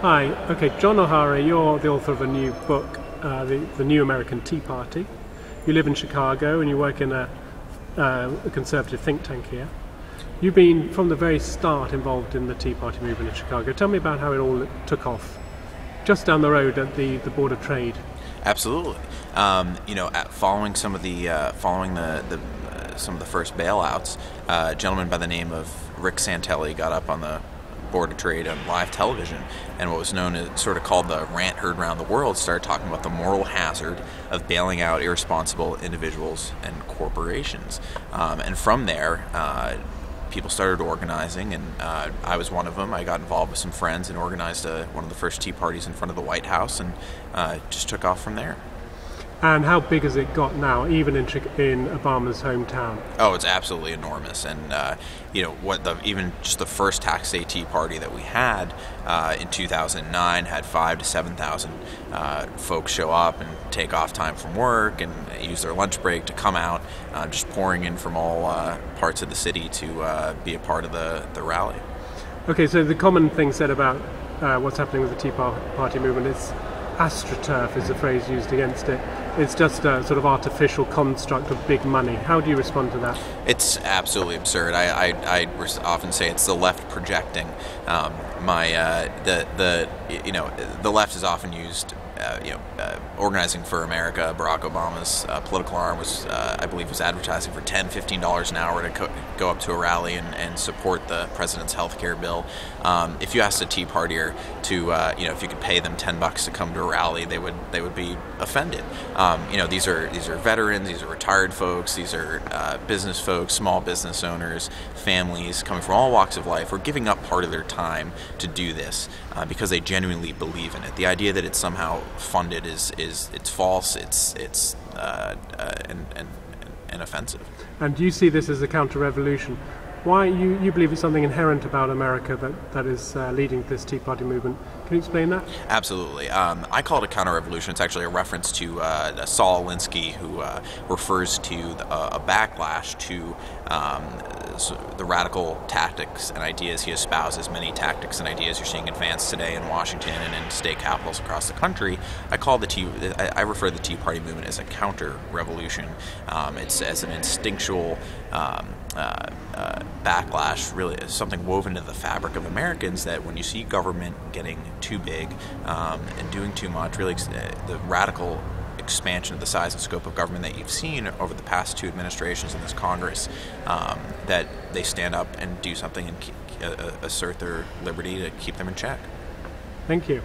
Hi. Okay, John O'Hara, you're the author of a new book, the New American Tea Party. You live in Chicago and you work in a conservative think tank here. You've been, from the very start, involved in the Tea Party movement in Chicago. Tell me about how it all took off, just down the road at the Board of Trade. Absolutely. Following some of the some of the first bailouts, a gentleman by the name of Rick Santelli got up on the Board of Trade on live television, and what was known as sort of called the rant heard around the world started talking about the moral hazard of bailing out irresponsible individuals and corporations. And from there, people started organizing, and I was one of them. I got involved with some friends and organized one of the first tea parties in front of the White House, and just took off from there. And how big has it got now, even in Obama's hometown? Oh, it's absolutely enormous. And even just the first tax day tea party that we had in 2009 had 5,000 to 7,000 folks show up and take off time from work and use their lunch break to come out, just pouring in from all parts of the city to be a part of the rally. Okay, so the common thing said about what's happening with the Tea Party movement is astroturf is the phrase used against it. It's just a sort of artificial construct of big money. How do you respond to that? It's absolutely absurd. I often say it's the left projecting. The left is often used. Organizing for America, Barack Obama's political arm was advertising for $10, $15 an hour to go up to a rally and support the president's health care bill. If you asked a Tea Partier to, if you could pay them $10 to come to a rally, they would be offended. These are veterans, these are retired folks, these are business folks, small business owners, families coming from all walks of life, who are giving up part of their time to do this because they genuinely believe in it. The idea that it's somehow funded is false. It's offensive. And do you see this as a counter-revolution? Why you believe it's something inherent about America that is leading this Tea Party movement? Can you explain that? Absolutely. I call it a counter-revolution. It's actually a reference to Saul Alinsky, who refers to a backlash to the radical tactics and ideas he espouses. Many tactics and ideas you're seeing advanced today in Washington and in state capitals across the country. I refer to the Tea Party movement as a counter-revolution. It's as an instinctual backlash, really something woven into the fabric of Americans, that when you see government getting too big and doing too much, really the radical expansion of the size and scope of government that you've seen over the past two administrations in this Congress, that they stand up and do something and assert their liberty to keep them in check. Thank you.